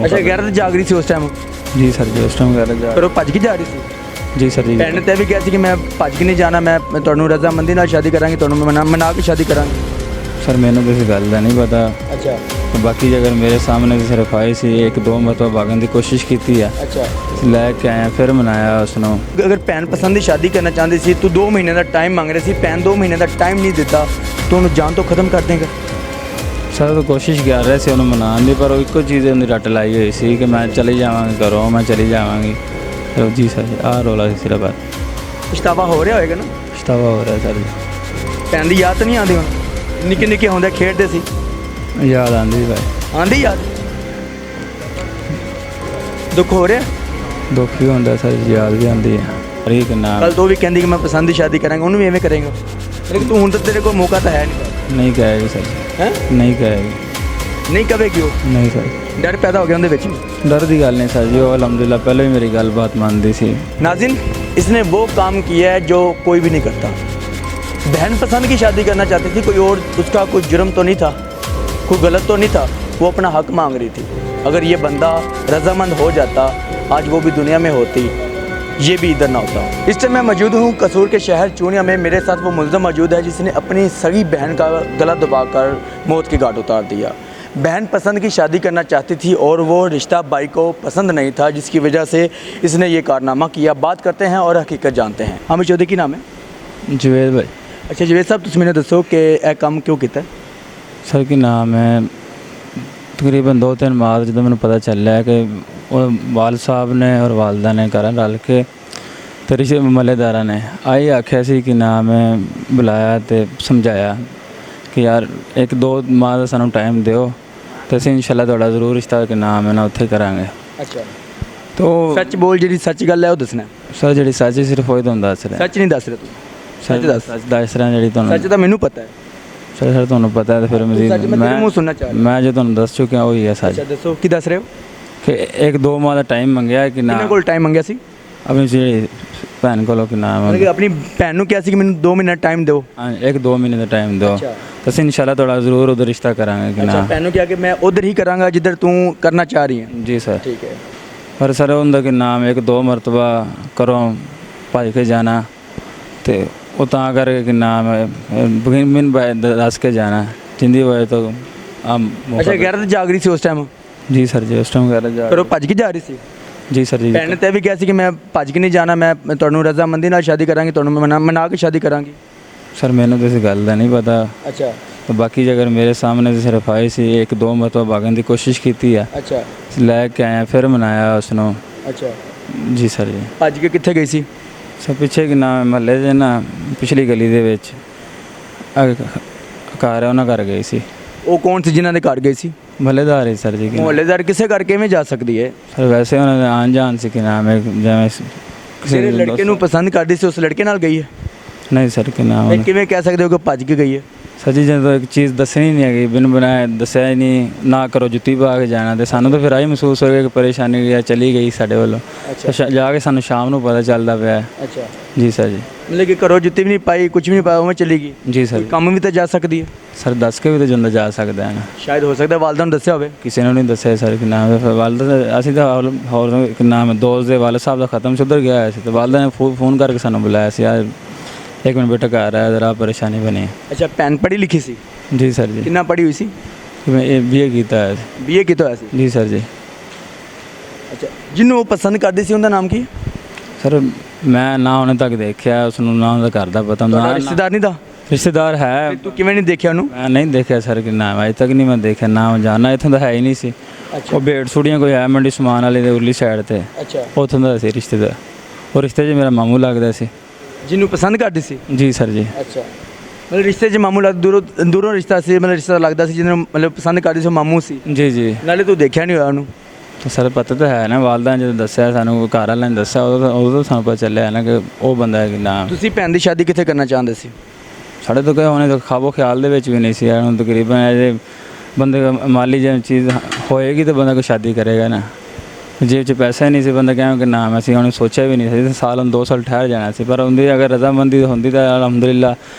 ਅੱਛਾ ਗੈਰਤ ਜਾਗ ਰਹੀ ਸੀ ਉਸ ਟਾਈਮ, ਜੀ ਸਰ ਜੀ ਉਸ ਟਾਈਮ ਵਗੈरह ਫਿਰ ਉਹ ਭੱਜ ਕੇ ਜਾ ਰਹੀ ਸੀ। ਜੀ ਸਰ ਜੀ ਭੈਣ ਨੇ ਤਾਂ ਇਹ ਵੀ ਕਿਹਾ ਸੀ ਕਿ ਮੈਂ ਭੱਜ ਕੇ ਨਹੀਂ ਜਾਣਾ, ਮੈਂ ਤੁਹਾਨੂੰ ਰਜ਼ਾਮੰਦੀ ਨਾਲ ਸ਼ਾਦੀ ਕਰਾਂਗੀ, ਤੁਹਾਨੂੰ ਮੈਂ ਮਨਾ ਕੇ ਸ਼ਾਦੀ ਕਰਾਂਗੀ। ਸਰ ਮੈਨੂੰ ਤਾਂ ਇਸ ਗੱਲ ਦਾ ਨਹੀਂ ਪਤਾ, ਅੱਛਾ ਬਾਕੀ ਜੇ ਅਗਰ ਮੇਰੇ ਸਾਹਮਣੇ ਸਿਰਫ ਆਏ ਸੀ ਇੱਕ ਦੋ ਮਰਤਬਾ ਭਾਗਣ ਦੀ ਕੋਸ਼ਿਸ਼ ਕੀਤੀ ਆ, ਅੱਛਾ। ਲੈ ਕੇ ਆਇਆ ਫਿਰ ਮਨਾਇਆ ਉਸ ਨੂੰ। ਅਗਰ ਭੈਣ ਪਸੰਦ ਦੀ ਸ਼ਾਦੀ ਕਰਨਾ ਚਾਹੁੰਦੀ ਸੀ, ਤੂੰ 2 ਮਹੀਨੇ ਦਾ ਟਾਈਮ ਮੰਗ ਰਿਹਾ ਸੀ, ਭੈਣ 2 ਮਹੀਨੇ ਦਾ ਟਾਈਮ ਨਹੀਂ ਦਿੱਤਾ, ਤੂੰ ਉਹਨੂੰ ਜਾਨ ਤੋਂ ਖਤਮ ਕਰ ਦੇਂਗਾ। ਸਰ ਉਹ ਕੋਸ਼ਿਸ਼ ਕਰ ਰਿਹਾ ਸੀ ਉਹਨੂੰ ਮਨਾਉਣ ਦੀ, ਪਰ ਉਹ ਇੱਕੋ ਚੀਜ਼ ਉਹਦੀ ਰੱਟ ਲਾਈ ਹੋਈ ਸੀ ਕਿ ਮੈਂ ਚਲੀ ਜਾਵਾਂਗੀ ਘਰੋਂ, ਮੈਂ ਚਲੀ ਜਾਵਾਂਗੀ। ਚਲੋ ਜੀ ਸਰ ਆਹ ਰੌਲਾ ਸੀ ਸਿਰਫ। ਪਛਤਾਵਾ ਹੋ ਰਿਹਾ ਹੋਏਗਾ ਨਾ? ਪਛਤਾਵਾ ਹੋ ਰਿਹਾ ਸਰ ਜੀ। ਭੈਣ ਦੀ ਯਾਦ ਤਾਂ ਨਹੀਂ ਆਉਂਦੀ ਹੁਣ? ਨਿੱਕੇ ਨਿੱਕੇ ਹੁੰਦੇ ਖੇਡਦੇ ਸੀ, ਯਾਦ ਆਉਂਦੀ ਭਾਈ, ਆਂਦੀ ਯਾਦ? ਦੁੱਖ ਹੋ ਰਿਹਾ? ਦੁੱਖ ਵੀ ਹੁੰਦਾ ਸਰ, ਯਾਦ ਵੀ ਆਉਂਦੀ ਹੈ। ਹਰੀਕ ਨਾਮ ਕੱਲ ਤੋਂ ਵੀ ਕਹਿੰਦੀ ਕਿ ਮੈਂ ਪਸੰਦ ਦੀ ਸ਼ਾਦੀ ਕਰਾਂਗਾ, ਉਹਨੂੰ ਵੀ ਐਵੇਂ ਕਰੇਗਾ? ਲੇਕਿਨ ਤੂੰ ਹੁਣ ਤਾਂ ਤੇਰੇ ਕੋਲ ਮੌਕਾ ਤਾਂ ਹੈ ਨਹੀਂ। ਨਹੀਂ ਕਹੇਗੀ ਸਰ, ਹੈ ਨਹੀਂ ਕਹੇਗੀ, ਨਹੀਂ ਕਵੇਗੀ ਉਹ? ਨਹੀਂ ਸਰ। ਡਰ ਪੈਦਾ ਹੋ ਗਿਆ ਉਹਦੇ ਵਿੱਚ। डर की गल नहीं सर जी, वो अलहमदिल्ला पहले भी मेरी गल बात मानती सी। नाज़िन, इसने वो काम किया है जो कोई भी नहीं करता। बहन पसंद की शादी करना चाहती थी कोई और, उसका कोई जुर्म तो नहीं था, कोई गलत तो नहीं था, वो अपना हक मांग रही थी। अगर ये बंदा रजामंद हो जाता, आज वो भी दुनिया में होती, ये भी इधर ना होता। इस टाइम मैं मौजूद हूँ कसूर के शहर चूनिया में। मेरे साथ वो मुलज़म मौजूद है जिसने अपनी सगी बहन का गला दबाकर मौत की घाट उतार दिया। बहन पसंद की शादी करना चाहती थी और वो रिश्ता भाई को पसंद नहीं था, जिसकी वजह से इसने ये कारनामा किया। बात करते हैं और हकीकत जानते हैं। हामिद चौधरी की नाम है? जवेद भाई। अच्छा जवेद साहब, तुम मैंने दसो कि यह काम क्यों किया? सर की नाम है तकरीबन 2-3 माह जो मैं पता चल रहा है कि वाल साहब ने और वालदा ने घर रल के तो रिश्ते मलेदारा ने आई आख्या सी कि नाम है बुलाया तो समझाया कि यार 1-2 माह का सानू टाइम दिओ तो असीं इंशाअल्लाह तुहाडा जरूर रिश्ता के नाम है ना उत्थे करांगे। अच्छा तो सच बोल, जी सच गल है वो दसना। सर जी सच सिर्फ वही तुहानूं दस रहा, सच नहीं दस रहे तू? सच दस रहा जी तुहानूं। सच तो मैनू पता है सर सर तुहानूं पता है तो फिर मजीद मैं सुनना चाह रहा। मैं जो तुहानूं दस चुकिया वही है सच। अच्छा दसो की दस रहे हो? कि 1-2 माह का टाइम मंगया कि ना किन्ने कोल टाइम मंगया सी? अपनी जी भैन को कि नाम मतलब कि अपनी भैन नूं किहा सी कि मैनूं 2 महीने टाइम दो। 1-2 महीने का टाइम दो अच्छा। तो असीं इंशाअल्लाह तुहाडा जरूर उधर रिश्ता करांगे कि अच्छा ना। भैन नूं किहा कि मैं उधर ही करांगा जिधर तू करना चाह रही है। जी सर। ठीक है। पर सर उनका कि नाम 1-2 मरतबा करो भज के जाना तो वो तां करके कि नाम बिन दस के जाना जिंदी वजह तो अच्छा गैरत जाग रही सी उस टाइम? जी सर जी उस टाइम गैरत जाग फिर वो भज के जा रही सी? जी सर जी। ਭੈਣ ਨੇ ਤਾਂ ਇਹ ਵੀ ਕਿਹਾ ਸੀ ਕਿ ਮੈਂ ਭੱਜ ਕੇ ਨਹੀਂ ਜਾਣਾ, ਮੈਂ ਤੁਹਾਨੂੰ ਰਜ਼ਾਮੰਦੀ ਨਾਲ ਸ਼ਾਦੀ ਕਰਾਂਗੀ, ਤੁਹਾਨੂੰ ਮੈਂ ਮਨਾ ਕੇ ਸ਼ਾਦੀ ਕਰਾਂਗੀ। सर मैंने तो इस गल का नहीं पता, ਅੱਛਾ तो बाकी अगर मेरे सामने तो सिर्फ आए सी 1-2 मरतबा भागने की कोशिश की है, ਅੱਛਾ लैके आया फिर मनाया उसनों। ਅੱਛਾ। जी सर जी। ਭੱਜ ਕੇ ਕਿੱਥੇ ਗਈ ਸੀ? सर पिछे कि नाम महल्ले से ना पिछली गली दे विच घर है उन्होंने घर गई सी। ਉਹ ਕੌਣ ਸੀ ਜਿਨ੍ਹਾਂ ਦੇ ਘਰ ਗਈ ਸੀ? महल्लेदार है सर जी की। ਮੁਹੱਲੇਦਾਰ ਕਿਸੇ ਘਰ ਕਿਵੇਂ ਜਾ ਸਕਦੀ ਹੈ? सर वैसे उन्होंने आन जान से कि नाम है जिवें ਜਿਹੜੇ ਲੜਕੇ ਨੂੰ ਪਸੰਦ ਕਰਦੀ ਸੀ ਉਸ ਲੜਕੇ ਨਾਲ ਗਈ ਹੈ? नहीं सर कि नाम ਇਹ ਕਿਵੇਂ ਕਹਿ ਸਕਦੇ ਹੋ ਕਿ ਭੱਜ ਕੇ ਗਈ ਹੈ? सर जी जो एक चीज़ दसनी नहीं है बिन बनाए दसिया ही नहीं ना करो जुत्ती पा के जाना तो सानू तो फिर आई महसूस हो गया कि परेशानी गई चली गई साढ़े वालों। अच्छा जाके सानू शाम को पता चलता पाया। अच्छा जी सर जी। मतलब कि घरों जुत्ती भी नहीं पाई, कुछ भी नहीं पाया, उਵੇਂ चली गई? जी सर। ਕੰਮ ਵੀ ਤਾਂ ਜਾ ਸਕਦੀ ਹੈ? सर दस के भी तो जिंदा जा सकता है ना। ਸ਼ਾਇਦ ਹੋ ਸਕਦਾ ਵਾਲਦਾ ਨੂੰ ਦੱਸਿਆ ਹੋਵੇ। किसी ने नहीं दसिया सर कि नाम है वालदा असीं तो होर कि नाम है दोस्त दे वाले साहब का ख़त्म से उधर गया है तो वालदा ने फोन करके सानू बुलाया सी यार 1 मिनट बेटा घर आया जरा परेशानी बनी। ਅੱਛਾ ਭੈਣ ਪੜ੍ਹੀ ਲਿਖੀ ਸੀ? जी सर जी। ਕਿੰਨਾ ਪੜ੍ਹੀ ਹੋਈ ਸੀ? मैं BA किया है। BA ਕੀਤਾ ਹੋਇਆ ਸੀ? जी सर जी। ਅੱਛਾ ਜਿਹਨੂੰ ਉਹ ਪਸੰਦ ਕਰਦੀ ਸੀ ਉਹਦਾ ਨਾਮ ਕੀ? सर मैं ना उन्हें तक देखा उसनों ना उनका घर का पता ना ਰਿਸ਼ਤੇਦਾਰ ਨਹੀਂ ਦਾ? रिश्तेदार है ਤੂੰ ਕਿਵੇਂ ਨਹੀਂ ਦੇਖਿਆ ਉਹਨੂੰ? मैं नहीं देखा सर कि नाम अज तक नहीं मैं देखा ना जाना इतों तो है ही नहीं सी। वो भेड़ सूड़ियाँ कोई है मंडी समान वाले दे उरली साइड ते ਅੱਛਾ उतों का सी रिश्तेदार। वो रिश्ते च मेरा मामू लगता सी। ਜਿਹਨੂੰ ਪਸੰਦ ਕਰਦੀ ਸੀ? जी सर जी। ਅੱਛਾ ਮਤਲਬ ਰਿਸ਼ਤੇ 'ਚ ਮਾਮੂ ਲੱਗਦਾ, ਦੂਰੋਂ ਰਿਸ਼ਤਾ ਸੀ, ਮਤਲਬ ਰਿਸ਼ਤਾ ਲੱਗਦਾ ਸੀ ਜਿਹਨੂੰ ਮਤਲਬ ਪਸੰਦ ਕਰਦੀ ਸੀ ਉਹ ਮਾਮੂ ਸੀ? जी जी। ਨਾਲੇ ਤੂੰ ਦੇਖਿਆ ਨਹੀਂ ਹੋਇਆ ਉਹਨੂੰ? तो सर पता तो है ना वालदा ने जो दसिया सानू घर वाले ने दसिया उदों तो सानू पता चलिया ना कि वो बंदा है कि नाम। ਤੁਸੀਂ ਭੈਣ ਦੀ ਸ਼ਾਦੀ ਕਿੱਥੇ ਕਰਨਾ ਚਾਹੁੰਦੇ ਸੀ? साढ़े तो क्या होने तो खाबो ख्याल दे विच भी नहीं सी हुण तकरीबन बंदे माली जो चीज़ होएगी तो बंदा कोई शादी करेगा ना। जेब 'ਚ ਪੈਸਾ ਹੀ ਨਹੀਂ ਸੀ ਬੰਦਾ ਕਿਵੇਂ ਕਿ ਨਾਮ ਅਸੀਂ ਉਹਨੇ ਸੋਚਿਆ ਵੀ ਨਹੀਂ ਸੀ ਸਾਲ 2 ਸਾਲ ਠਹਿਰ ਜਾਣਾ ਸੀ ਪਰ ਉਹਦੀ ਅਗਰ ਰਜ਼ਾਮੰਦੀ ਹੁੰਦੀ ਤਾਂ ਅਲਹਮਦੁਲਿਲਾ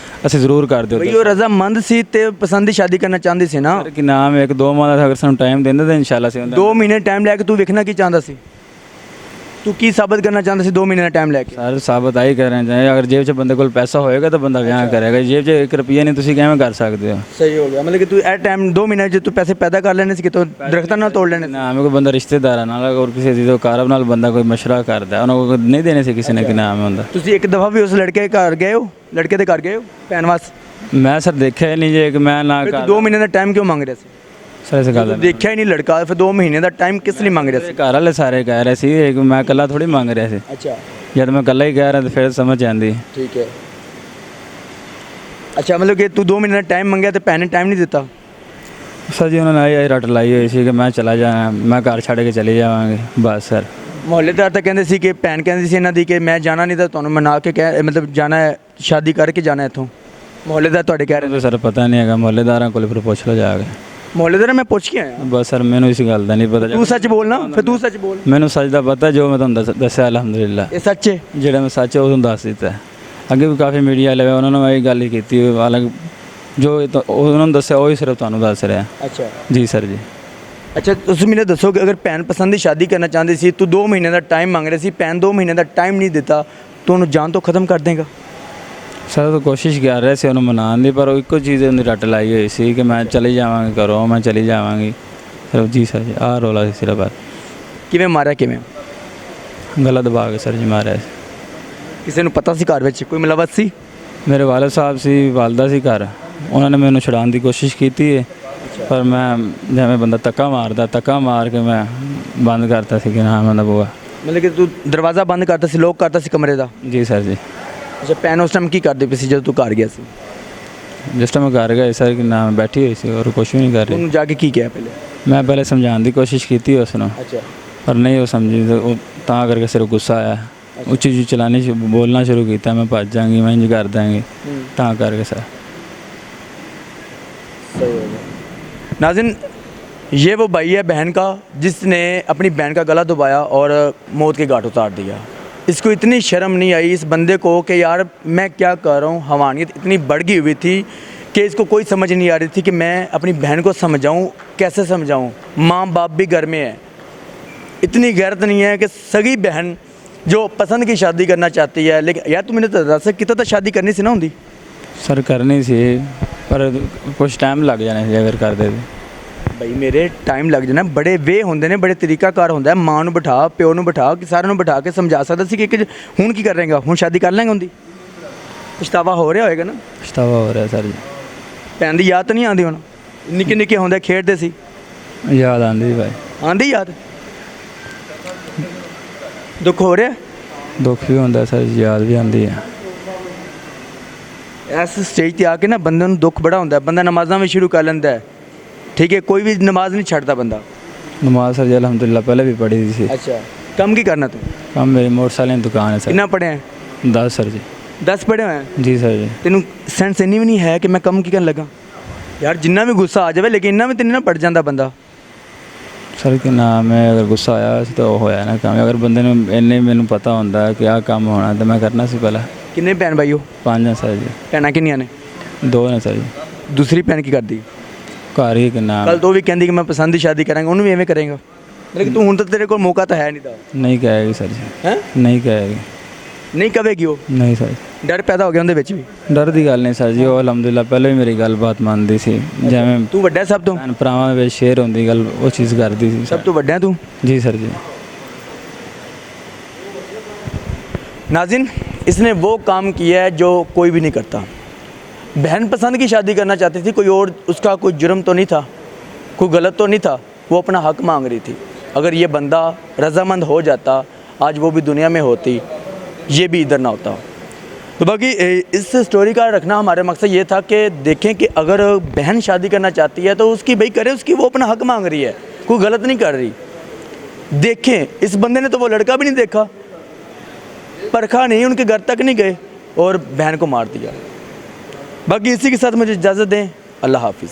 ਅਸੀਂ ਜ਼ਰੂਰ ਕਰਦੇ ਬਈ ਉਹ ਰਜ਼ਾਮੰਦ ਸੀ ਤੇ ਪਸੰਦ ਦੀ ਸ਼ਾਦੀ ਕਰਨਾ ਚਾਹੁੰਦੀ ਸੀ ਨਾ। ਕਿ ਨਾਮ 1-2 ਮਾਹ ਦਾ ਅਗਰ ਸਾਨੂੰ ਟਾਈਮ ਦਿੰਦੇ ਤਾਂ ਇਨਸ਼ਾਅੱਲਾ ਅਸੀਂ 2 ਮਹੀਨੇ ਟਾਈਮ ਲੈ ਕੇ ਤੂੰ ਵੇਖਣਾ ਕੀ ਚਾਹੁੰਦਾ ਸੀ, ਤੂੰ ਕੀ ਸਾਬਤ ਕਰਨਾ ਚਾਹੁੰਦਾ ਸੀ 2 ਮਹੀਨੇ ਦਾ ਟਾਈਮ ਲੈ ਕੇ? ਸਰ ਸਾਬਤ ਆਈ ਕਰ ਰਹੇ ਚਾਹੇ ਅਗਰ ਜੇਬ 'ਚ ਬੰਦੇ ਕੋਲ ਪੈਸਾ ਹੋਏਗਾ ਤਾਂ ਬੰਦਾ ਵਿਆਹ ਕਰੇਗਾ, ਜੇਬ 'ਚ 1 ਰੁਪਈਆ ਨਹੀਂ ਤੁਸੀਂ ਕਿਵੇਂ ਕਰ ਸਕਦੇ ਹੋ? ਸਹੀ ਹੋ ਗਿਆ, ਮਤਲਬ ਕਿ ਤੂੰ ਇਹ ਟਾਈਮ 2 ਮਹੀਨੇ 'ਚ ਤੂੰ ਪੈਸੇ ਪੈਦਾ ਕਰ ਲੈਣੇ ਸੀ ਕਿਤੋਂ ਦਰਖਤਾਂ ਨਾਲ ਤੋੜ ਲੈਣੇ ਸੀ। ਨਾਮ ਕੋਈ ਬੰਦਾ ਰਿਸ਼ਤੇਦਾਰਾਂ ਨਾਲ ਔਰ ਕਿਸੇ ਦੀ ਕਾਰਬ ਨਾਲ ਬੰਦਾ ਕੋਈ ਮਸ਼ਵਰਾ ਕਰਦਾ ਉਹਨਾਂ ਕੋਲ ਨਹੀਂ ਦੇਣੇ ਸੀ ਕਿਸੇ ਨੇ ਕਿ ਨਾਮ ਹੁੰਦਾ। ਤੁਸੀਂ ਇੱਕ ਦਫਾ ਵੀ ਉਸ ਲੜਕੇ ਦੇ ਘਰ ਗਏ ਹੋ, ਲੜਕੇ ਦੇ ਘਰ ਗਏ ਹੋ ਭੈਣ ਵਾਸਤੇ? ਮੈਂ ਸਰ ਦੇਖਿਆ ਹੀ ਨਹੀਂ ਜੇ ਕਿ ਮੈਂ ਨਾ ਫਿਰ ਕਰ ਤੂੰ 2 ਮਹੀਨੇ ਦਾ ਟਾਈਮ ਕਿਉਂ ਮੰਗ ਰਿਹਾ ਸੀ? ਸਰ ਇਸ ਗੱਲ ਦਾ ਤੂੰ ਦੇਖਿਆ ਹੀ ਨਹੀਂ ਲੜਕਾ, ਫਿਰ 2 ਮਹੀਨੇ ਦਾ ਟਾਈਮ ਕਿਸ ਲਈ ਮੰਗ ਰਿਹਾ ਸੀ? ਘਰ ਵਾਲੇ ਸਾਰੇ ਕਹਿ ਰਹੇ ਸੀ ਕਿ ਮੈਂ ਇਕੱਲਾ ਥੋੜੀ ਮੰਗ ਰਿਹਾ ਸੀ, ਅੱਛਾ ਜਦ ਮੈਂ ਇਕੱਲਾ ਹੀ ਕਹਿ ਰਿਹਾ ਤਾਂ ਫਿਰ ਸਮਝ ਆਉਂਦੀ। ਠੀਕ ਹੈ। ਅੱਛਾ ਮਤਲਬ ਕਿ ਤੂੰ 2 ਮਹੀਨੇ ਦਾ ਟਾਈਮ ਮੰਗਿਆ ਤੇ ਭੈਣ ਨੇ ਟਾਈਮ ਨਹੀਂ ਦਿੱਤਾ? ਸਰ ਜੀ ਉਹਨਾਂ ਨੇ ਆਈ ਰੱਟ ਲਾਈ ਹੋਈ ਸੀ ਕਿ ਮੈਂ ਚਲਾ ਜਾਣਾ, ਮੈਂ ਘਰ ਛੱਡ ਕੇ ਚਲੇ ਜਾਵਾਂਗੇ ਬਸ ਸਰ। ਮੁਹੱਲੇਦਾਰ ਤਾਂ ਕਹਿੰਦੇ ਸੀ ਕਿ ਭੈਣ ਕਹਿੰਦੀ ਸੀ ਇਹਨਾਂ ਦੀ ਕਿ ਮੈਂ ਜਾਣਾ ਨਹੀਂ ਤਾਂ ਤੁਹਾਨੂੰ ਮਨਾ ਕੇ ਕਹਿ ਮਤਲਬ ਜਾਣਾ ਹੈ, ਸ਼ਾਦੀ ਕਰਕੇ ਜਾਣਾ ਇੱਥੋਂ। ਮੁਹੱਲੇਦਾਰ ਤੁਹਾਡੇ ਕਹਿ ਰਹੇ? ਸਰ ਪਤਾ ਨਹੀਂ ਹੈਗਾ, ਮੁਹੱਲੇਦਾਰਾਂ ਕੋਲ ਫਿਰ ਪੁੱਛ ਲਓ ਜਾ ਕੇ। ਮੁਹੱਲੇਦਾਰ ਮੈਂ ਪੁੱਛ ਕੇ ਆਇਆ। ਬਸ ਸਰ ਮੈਨੂੰ ਇਸ ਗੱਲ ਦਾ ਨਹੀਂ ਪਤਾ। ਤੂੰ ਸੱਚ ਬੋਲ ਨਾ, ਫਿਰ ਤੂੰ ਸੱਚ ਬੋਲ। ਮੈਨੂੰ ਸੱਚ ਦਾ ਪਤਾ ਜੋ ਮੈਂ ਤੁਹਾਨੂੰ ਦੱਸਿਆ ਅਲਹਮਦੁਲਿਲਾ ਇਹ ਸੱਚ ਹੈ ਜਿਹੜਾ ਮੈਂ ਸੱਚ ਹੈ ਉਹ ਤੁਹਾਨੂੰ ਦੱਸ ਦਿੱਤਾ। ਅੱਗੇ ਵੀ ਕਾਫੀ ਮੀਡੀਆ ਵਾਲੇ ਉਹਨਾਂ ਨੂੰ ਇਹ ਗੱਲ ਹੀ ਕੀਤੀ, ਹਾਲਾਂਕਿ ਜੋ ਉਹਨਾਂ ਨੂੰ ਦੱਸਿਆ ਉਹੀ ਸਿਰਫ ਤੁਹਾਨੂੰ ਦੱਸ ਰਿਹਾ। ਅੱਛਾ ਜੀ ਸਰ ਜੀ। ਅੱਛਾ ਤੁਸੀਂ ਮੈਨੂੰ ਦੱਸੋ ਕਿ ਅਗਰ ਭੈਣ ਪਸੰਦ ਦੀ ਸ਼ਾਦੀ ਕਰਨਾ ਚਾਹੁੰਦੀ ਸੀ, ਤੂੰ 2 ਮਹੀਨੇ ਦਾ ਟਾਈਮ ਮੰਗ ਰਿਹਾ ਸੀ, ਭੈਣ 2 ਮਹੀਨੇ ਦਾ ਟਾਈਮ ਨਹੀਂ ਦਿੱਤਾ, ਤੂੰ ਉਹਨੂੰ ਜਾਨ ਤੋਂ ਖਤਮ ਕਰ ਦੇਗਾ? ਸਰ ਤਾਂ ਕੋਸ਼ਿਸ਼ ਕਰ ਰਿਹਾ ਸੀ ਉਹਨੂੰ ਮਨਾਉਣ ਦੀ, ਪਰ ਉਹ ਇੱਕੋ ਚੀਜ਼ ਉਹਨੇ ਰੱਟ ਲਾਈ ਹੋਈ ਸੀ ਕਿ ਮੈਂ ਚਲੀ ਜਾਵਾਂਗੀ ਘਰੋਂ, ਮੈਂ ਚਲੀ ਜਾਵਾਂਗੀ ਸਿਰਫ। ਜੀ ਸਰ ਜੀ ਆਹ ਰੋਲਾ ਸੀ ਸਿਰਫ। ਕਿਵੇਂ ਮਾਰਿਆ, ਕਿਵੇਂ? ਗਲਾ ਦਬਾ ਕੇ ਸਰ ਜੀ ਮਾਰਿਆ ਸੀ। ਕਿਸੇ ਨੂੰ ਪਤਾ ਸੀ ਘਰ ਵਿੱਚ ਕੋਈ ਮਿਲਾਵਟ ਸੀ? ਮੇਰੇ ਵਾਲਦ ਸਾਹਿਬ ਸੀ, ਵਾਲਦਾ ਸੀ ਘਰ, ਉਹਨਾਂ ਨੇ ਮੈਨੂੰ ਛੁਡਾਉਣ ਦੀ ਕੋਸ਼ਿਸ਼ ਕੀਤੀ ਹੈ ਪਰ ਮੈਂ ਜਿਵੇਂ ਬੰਦਾ ਧੱਕਾ ਮਾਰ ਕੇ ਮੈਂ ਬੰਦ ਕਰਤਾ ਸੀ ਕਿ ਨਾ ਮੈਂ ਬੂਆ। ਮਤਲਬ ਕਿ ਤੂੰ ਦਰਵਾਜ਼ਾ ਬੰਦ ਕਰਤਾ ਸੀ, ਲੋਕ ਕਰਤਾ ਸੀ ਕਮਰੇ ਦਾ? ਜੀ ਸਰ ਜੀ। ਅੱਛਾ ਭੈਣ ਉਸ ਟਾਈਮ ਕੀ ਕਰਦੀ ਪਈ ਸੀ ਜਦੋਂ ਤੂੰ ਘਰ ਗਿਆ ਸੀ? ਜਿਸ ਟਾਈਮ ਮੈਂ ਘਰ ਗਿਆ ਸਰ ਕਿ ਨਾ ਬੈਠੀ ਹੋਈ ਸੀ ਔਰ ਕੁਛ ਵੀ ਨਹੀਂ ਕਰ ਰਹੀ। ਉਹਨੂੰ ਜਾ ਕੇ ਕੀ ਕਿਹਾ ਪਹਿਲੇ? ਮੈਂ ਪਹਿਲੇ ਸਮਝਾਉਣ ਦੀ ਕੋਸ਼ਿਸ਼ ਕੀਤੀ ਉਸ ਨੂੰ ਅੱਛਾ ਪਰ ਨਹੀਂ ਉਹ ਸਮਝੀ, ਉਹ ਤਾਂ ਕਰਕੇ ਸਿਰਫ ਗੁੱਸਾ ਆਇਆ, ਉੱਚੀ ਉੱਚੀ ਚਲਾਣੀ ਬੋਲਣਾ ਸ਼ੁਰੂ ਕੀਤਾ, ਮੈਂ ਭੱਜ ਜਾਵਾਂਗੀ, ਮੈਂ ਇੰਝ ਕਰ ਦਾਂਗੀ, ਤਾਂ ਕਰਕੇ सर। नाज़रीन ये वो भाई है बहन का जिसने अपनी बहन का गला दबाया और मौत के घाट उतार दिया। इसको इतनी शर्म नहीं आई इस बंदे को कि यार मैं क्या कर रहा हूँ। हवानियत इतनी बढ़ गई हुई थी कि इसको कोई समझ नहीं आ रही थी कि मैं अपनी बहन को समझाऊँ, कैसे समझाऊँ। माँ बाप भी घर में है, इतनी गैरत नहीं है कि सगी बहन जो पसंद की शादी करना चाहती है। लेकिन यार तू मैंने तो दस कितना तो शादी करनी सी ना होंगी सर, करनी सी पर कुछ टाइम लग जाना सी अगर कर दे। भाई मेरे टाइम लग जाना, बड़े वे होंगे ने, बड़े तरीकाकार होंगे। माँ नूं बिठा, प्यो नूं बिठा के सारे बिठा के समझा सकता सी कि हुण की कर रहेगा, हुण शादी कर लेंगे होंगी। पछतावा हो रहा होएगा ना? पछतावा हो रहा है सर जी। भैन दी याद तो नहीं आती? हुण निक्के निक्के होंदे खेडदे सी, याद आंदी भाई, आंदी याद? दुख हो रहा? दुख भी होंदा सर, याद भी आंदी है। इस स्टेज ते आके ना बंदे नूं दुख बड़ा होंदा है, बंदा नमाज़ां भी शुरू कर लैंदा है। ठीक है, कोई भी नमाज नहीं छड्डदा बंदा। नमाज सर जी अल्हम्दुलिल्लाह पहले भी पढ़ी थी। अच्छा, कम की करना तू? कम मेरी मोटरसाइकिल की दुकान है सर। कितना पढ़े हैं? 10 सर जी। 10 पढ़े हुए हैं जी सर जी। तेनू सेंस इन्नी भी नहीं है कि मैं कम की करन लगा? यार जिन्ना भी गुस्सा आ जाए लेकिन इन्ना भी तो नहीं ना पड़ जाता बंदा। सर कि ना मैं अगर गुस्सा आया तो होया ना काम, अगर बंदे ने इन्ने मैनू पता होंदा कि आ काम होना तो मैं करना सी पहला। किन्ने भैन भाई हो? 5 हैं सर जी। भैन किन्नियां ने? 2 ने सर जी। दूसरी भैन की करती? घर ही किन्ना। कल तो भी कहती कि मैं पसंद की शादी करांगा, उन्होंने भी एवें करेगा। लेकिन तू हुण तो तेरे को मौका तो है नहीं था। नहीं कहेगी सर जी। हैं? नहीं कहेगी। नहीं कवेगी वो? नहीं सर। डर पैदा हो गया उनके विच भी? डर की गल नहीं सर जी, वो अलहमदुलिल्लाह पहले भी मेरी गल बात मानती सी। जिवें तू वड्डा सब तो? भैन भरावां विच शेयर होंदी गल, वो चीज़ करती सी। सब तो वड्डा है तू? जी सर जी। नाज़रीन इसने वो काम किया है जो कोई भी नहीं करता। बहन पसंद की शादी करना चाहती थी, कोई और उसका कोई जुर्म तो नहीं था, कोई गलत तो नहीं था, वो अपना हक मांग रही थी। अगर ये बंदा रजामंद हो जाता आज वो भी दुनिया में होती, ये भी इधर ना होता। तो बाकी इस स्टोरी का रखना हमारा मकसद ये था कि देखें कि अगर बहन शादी करना चाहती है तो उसकी भाई करे, उसकी वो अपना हक मांग रही है, कोई गलत नहीं कर रही। देखें इस बंदे ने तो वो लड़का भी नहीं देखा, परखा नहीं, उनके घर तक नहीं गए और बहन को मार दिया। बाकी इसी के साथ मुझे इजाज़त दें, अल्लाह हाफिज़।